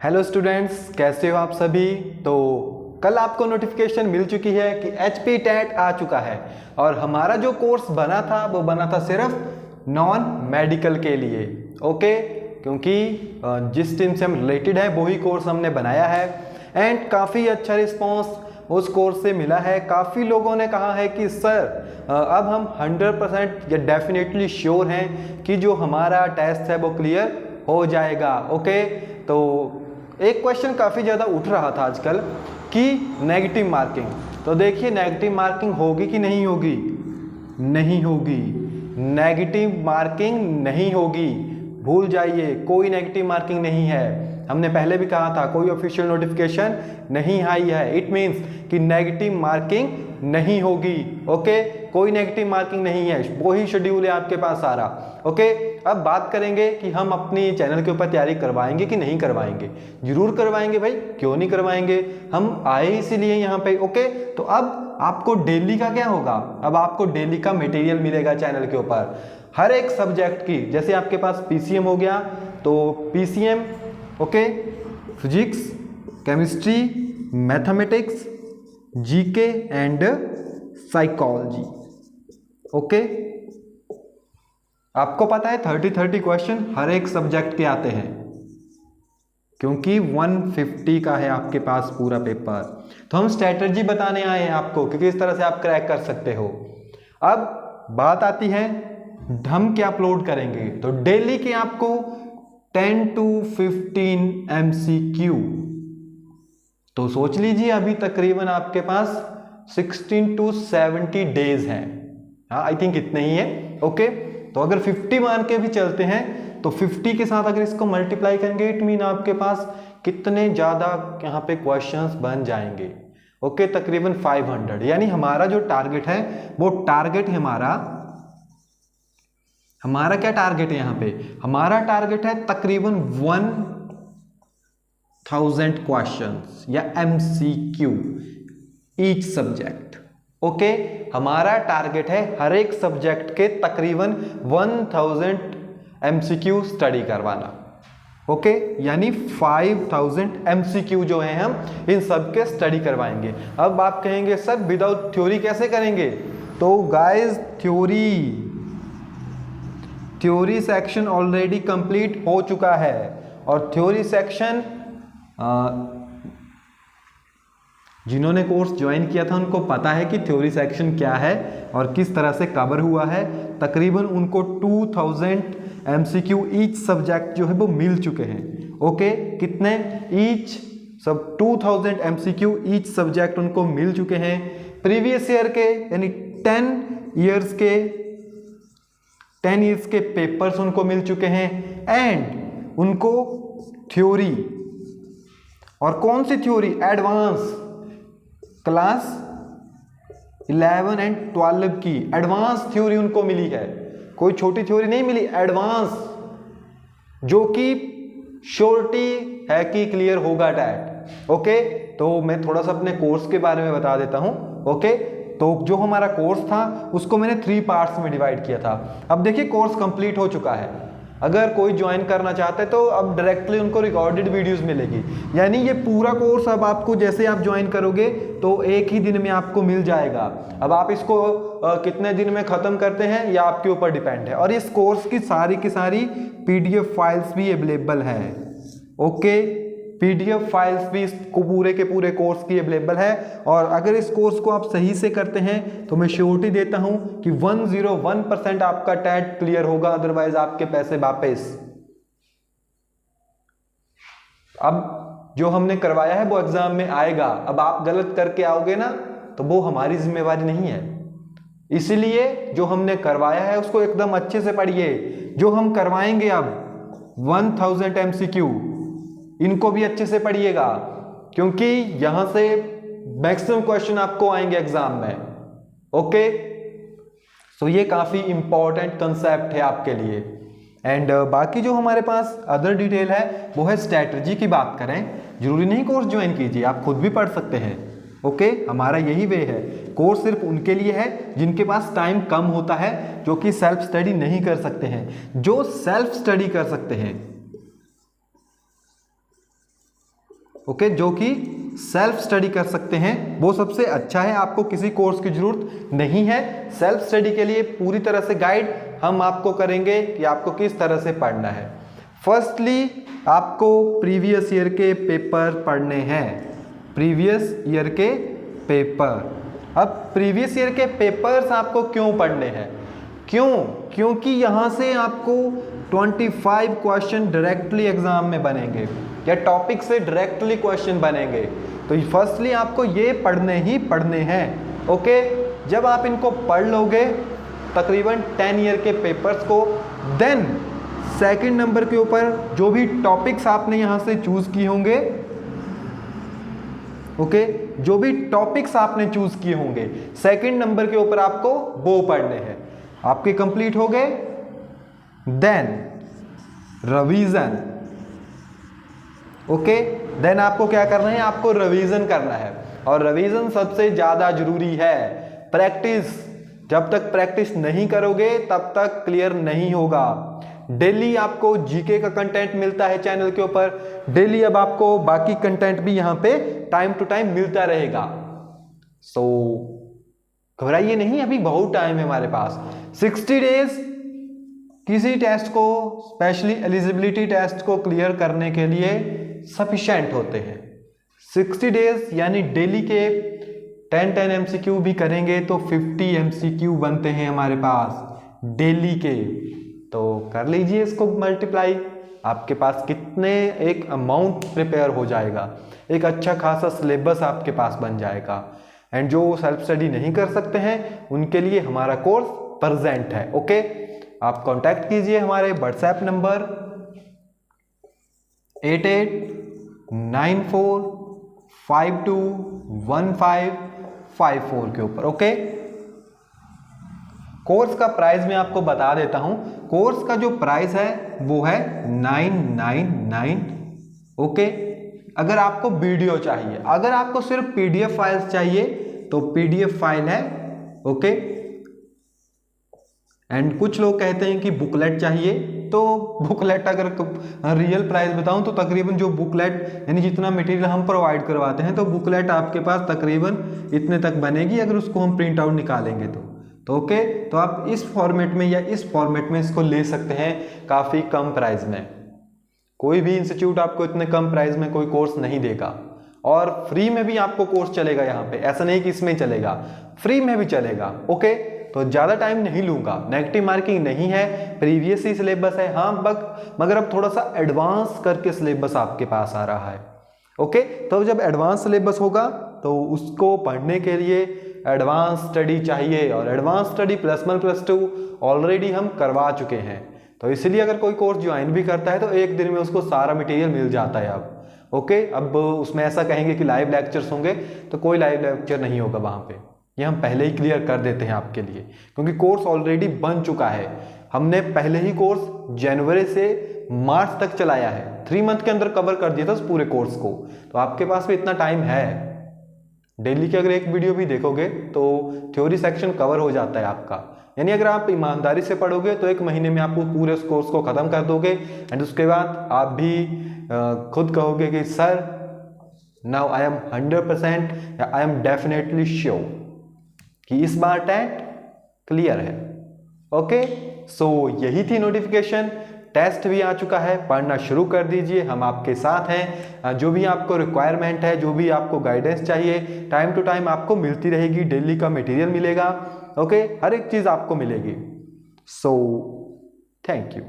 Hello students, कैसे हो आप सभी। तो कल आपको नोटिफिकेशन मिल चुकी है कि HP टेट आ चुका है और हमारा जो कोर्स बना था वो बना था सिर्फ नॉन मेडिकल के लिए। ओके, क्योंकि जिस टीम से हम रिलेटेड है वही कोर्स हमने बनाया है एंड काफ़ी अच्छा रिस्पॉन्स उस कोर्स से मिला है। काफ़ी लोगों ने कहा है कि सर अब हम 100% या डेफिनेटली श्योर हैं कि जो हमारा टेस्ट है वो क्लियर हो जाएगा। ओके, तो एक क्वेश्चन काफ़ी ज़्यादा उठ रहा था आजकल कि नेगेटिव मार्किंग। तो देखिए, नेगेटिव मार्किंग होगी कि नहीं होगी? नहीं होगी, नेगेटिव मार्किंग नहीं होगी। भूल जाइए, कोई नेगेटिव मार्किंग नहीं है। हमने पहले भी कहा था कोई ऑफिशियल नोटिफिकेशन नहीं आई है। इट मीन्स कि नेगेटिव मार्किंग नहीं होगी। ओके, कोई नेगेटिव मार्किंग नहीं है, वही शेड्यूल है आपके पास सारा। ओके, अब बात करेंगे कि हम अपनी चैनल के ऊपर तैयारी करवाएंगे कि नहीं करवाएंगे। जरूर करवाएंगे भाई, क्यों नहीं करवाएंगे, हम आए इसीलिए यहाँ पे। ओके, तो अब आपको डेली का क्या होगा? अब आपको डेली का मटेरियल मिलेगा चैनल के ऊपर हर एक सब्जेक्ट की। जैसे आपके पास PCM हो गया तो PCM, okay, physics, chemistry, mathematics, GK and psychology. Okay, आपको पता है 30 क्वेश्चन हर एक सब्जेक्ट के आते हैं क्योंकि 150 का है आपके पास पूरा पेपर। तो हम स्ट्रेटजी बताने आए हैं आपको कि किस तरह से आप क्रैक कर सकते हो। अब बात आती है हम क्या अपलोड करेंगे। तो डेली के आपको 10 to 15 MCQ। तो सोच लीजिए अभी तकरीबन आपके पास 16 to 70 डेज हैं। हाँ, आई थिंक इतने ही है। ओके, तो अगर 50 मान के भी चलते हैं तो 50 के साथ अगर इसको मल्टीप्लाई करेंगे इट मीन आपके पास कितने ज्यादा यहाँ पे क्वेश्चंस बन जाएंगे। ओके, तकरीबन 500। यानी हमारा जो टारगेट है वो टारगेट हमारा क्या टारगेट है यहाँ पे? हमारा टारगेट है तकरीबन 1000 क्वेश्चंस या MCQ ईच सब्जेक्ट। ओके, हमारा टारगेट है हर एक सब्जेक्ट के तकरीबन 1000 MCQ स्टडी करवाना। ओके, यानी 5000 MCQ जो है हम इन सब के स्टडी करवाएंगे। अब आप कहेंगे सर विदाउट थ्योरी कैसे करेंगे? तो guys, theory section already complete हो चुका है और थ्योरी सेक्शन जिन्होंने कोर्स ज्वाइन किया था उनको पता है कि थ्योरी सेक्शन क्या है और किस तरह से कवर हुआ है। तकरीबन उनको 2000 MCQ ईच सब्जेक्ट जो है वो मिल चुके हैं। ओके, कितने? ईच सब 2000 MCQ ईच सब्जेक्ट उनको मिल चुके हैं। प्रीवियस ईयर के यानी 10 इयर्स के पेपर्स उनको मिल चुके हैं एंड उनको थ्योरी, और कौन सी थ्योरी? एडवांस क्लास 11 एंड 12 की एडवांस थ्योरी उनको मिली है। कोई छोटी थ्योरी नहीं मिली, एडवांस, जो कि श्योरिटी है कि क्लियर होगा टेट। ओके, तो मैं थोड़ा सा अपने कोर्स के बारे में बता देता हूं। ओके, तो जो हमारा कोर्स था उसको मैंने 3 पार्ट्स में डिवाइड किया था। अब देखिए कोर्स कंप्लीट हो चुका है। अगर कोई ज्वाइन करना चाहता है तो अब डायरेक्टली उनको रिकॉर्डेड वीडियोस मिलेगी। यानी ये पूरा कोर्स अब आपको जैसे आप ज्वाइन करोगे तो एक ही दिन में आपको मिल जाएगा। अब आप इसको कितने दिन में ख़त्म करते हैं या आपके ऊपर डिपेंड है। और इस कोर्स की सारी PDF फाइल्स भी अवेलेबल है। ओके, PDF फाइल्स भी पूरे के पूरे कोर्स की अवेलेबल है। और अगर इस कोर्स को आप सही से करते हैं तो मैं श्योरिटी देता हूं कि 101% आपका टेट क्लियर होगा, अदरवाइज आपके पैसे वापस। अब जो हमने करवाया है वो एग्जाम में आएगा। अब आप गलत करके आओगे ना तो वो हमारी जिम्मेवारी नहीं है। इसलिए जो हमने करवाया है उसको एकदम अच्छे से पढ़िए। जो हम करवाएंगे अब 1000 MCQ, इनको भी अच्छे से पढ़िएगा क्योंकि यहां से मैक्सिमम क्वेश्चन आपको आएंगे एग्जाम में। ओके, तो ये काफी इंपॉर्टेंट कंसेप्ट है आपके लिए। एंड बाकी जो हमारे पास अदर डिटेल है वो है स्ट्रैटेजी की बात करें। जरूरी नहीं कोर्स ज्वाइन कीजिए, आप खुद भी पढ़ सकते हैं। ओके, हमारा यही वे है। कोर्स सिर्फ उनके लिए है जिनके पास टाइम कम होता है, जो कि सेल्फ स्टडी नहीं कर सकते हैं। जो सेल्फ स्टडी कर सकते हैं ओके, जो कि सेल्फ स्टडी कर सकते हैं, वो सबसे अच्छा है। आपको किसी कोर्स की जरूरत नहीं है। सेल्फ स्टडी के लिए पूरी तरह से गाइड हम आपको करेंगे कि आपको किस तरह से पढ़ना है। फर्स्टली आपको प्रीवियस ईयर के पेपर पढ़ने हैं, प्रीवियस ईयर के पेपर। अब प्रीवियस ईयर के पेपर्स आपको क्यों पढ़ने हैं? क्योंकि यहाँ से आपको 25 क्वेश्चन डायरेक्टली एग्जाम में बनेंगे या टॉपिक से डायरेक्टली क्वेश्चन बनेंगे। तो फर्स्टली आपको ये पढ़ने ही पढ़ने हैं। ओके, जब आप इनको पढ़ लोगे तकरीबन 10 ईयर के पेपर्स को, देन सेकंड नंबर के ऊपर जो भी टॉपिक्स आपने यहाँ से चूज किए होंगे, ओके, जो भी टॉपिक्स आपने चूज किए होंगे सेकंड नंबर के ऊपर आपको वो पढ़ने हैं। आपके कंप्लीट हो गए, देन रिवीजन। ओके, देन आपको क्या करना है? आपको रिवीजन करना है, और रिवीजन सबसे ज्यादा जरूरी है। प्रैक्टिस, जब तक प्रैक्टिस नहीं करोगे तब तक क्लियर नहीं होगा। डेली आपको जीके का कंटेंट मिलता है चैनल के ऊपर, डेली अब आपको बाकी कंटेंट भी यहाँ पे टाइम टू टाइम मिलता रहेगा। सो घबराइए नहीं, अभी बहुत टाइम है हमारे पास। 60 डेज किसी टेस्ट को, स्पेशली एलिजिबिलिटी टेस्ट को क्लियर करने के लिए सफिशिएंट होते हैं। 60 डेज यानी डेली के 10 एमसीक्यू भी करेंगे तो 50 एमसीक्यू बनते हैं हमारे पास डेली के। तो कर लीजिए इसको मल्टीप्लाई, आपके पास कितने एक अमाउंट प्रिपेयर हो जाएगा, एक अच्छा खासा सिलेबस आपके पास बन जाएगा। एंड जो सेल्फ स्टडी नहीं कर सकते हैं उनके लिए हमारा कोर्स प्रेजेंट है। ओके, आप कांटेक्ट कीजिए हमारे व्हाट्सएप नंबर 8894521554 के ऊपर। ओके, कोर्स का प्राइस मैं आपको बता देता हूं। कोर्स का जो प्राइस है वो है 999। ओके, अगर आपको वीडियो चाहिए, अगर आपको सिर्फ पीडीएफ फाइल्स चाहिए तो पीडीएफ फाइल है। ओके, एंड कुछ लोग कहते हैं कि बुकलेट चाहिए, तो बुकलेट अगर रियल प्राइस बताऊं तो तकरीबन जो बुकलेट यानी जितना मटेरियल हम प्रोवाइड करवाते हैं तो बुकलेट आपके पास तकरीबन इतने तक बनेगी अगर उसको हम प्रिंट आउट निकालेंगे तो ओके, तो आप इस फॉर्मेट में या इस फॉर्मेट में इसको ले सकते हैं काफ़ी कम प्राइस में। कोई भी इंस्टीट्यूट आपको इतने कम प्राइस में कोई कोर्स नहीं देगा, और फ्री में भी आपको कोर्स चलेगा यहाँ पे। ऐसा नहीं कि इसमें चलेगा, फ्री में भी चलेगा। ओके, तो ज़्यादा टाइम नहीं लूँगा, नेगेटिव मार्किंग नहीं है, प्रीवियस ही सिलेबस है। हाँ मगर अब थोड़ा सा एडवांस करके सिलेबस आपके पास आ रहा है। ओके, तो जब एडवांस सिलेबस होगा तो उसको पढ़ने के लिए एडवांस स्टडी चाहिए, और एडवांस स्टडी +1 +2 ऑलरेडी हम करवा चुके हैं। तो इसलिए अगर कोई कोर्स ज्वाइन भी करता है तो एक दिन में उसको सारा मटेरियल मिल जाता है अब। ओके, अब उसमें ऐसा कहेंगे कि लाइव लेक्चर्स होंगे, तो कोई लाइव लेक्चर नहीं होगा वहाँ पे। ये हम पहले ही क्लियर कर देते हैं आपके लिए, क्योंकि कोर्स ऑलरेडी बन चुका है। हमने पहले ही कोर्स जनवरी से मार्च तक चलाया है, 3 मंथ के अंदर कवर कर दिया था उस पूरे कोर्स को। तो आपके पास भी इतना टाइम है। डेली की अगर एक वीडियो भी देखोगे तो थ्योरी सेक्शन कवर हो जाता है आपका। यानी अगर आप ईमानदारी से पढ़ोगे तो 1 महीने में आप पूरे उस कोर्स को ख़त्म कर दोगे। एंड उसके बाद आप भी खुद कहोगे कि सर नाउ आई एम 100% या आई एम डेफिनेटली श्योर कि इस बार टेट क्लियर है। ओके, सो यही थी नोटिफिकेशन। टेस्ट भी आ चुका है, पढ़ना शुरू कर दीजिए, हम आपके साथ हैं। जो भी आपको रिक्वायरमेंट है, जो भी आपको गाइडेंस चाहिए, टाइम टू टाइम आपको मिलती रहेगी। डेली का मटेरियल मिलेगा। ओके, हर एक चीज़ आपको मिलेगी। So thank you.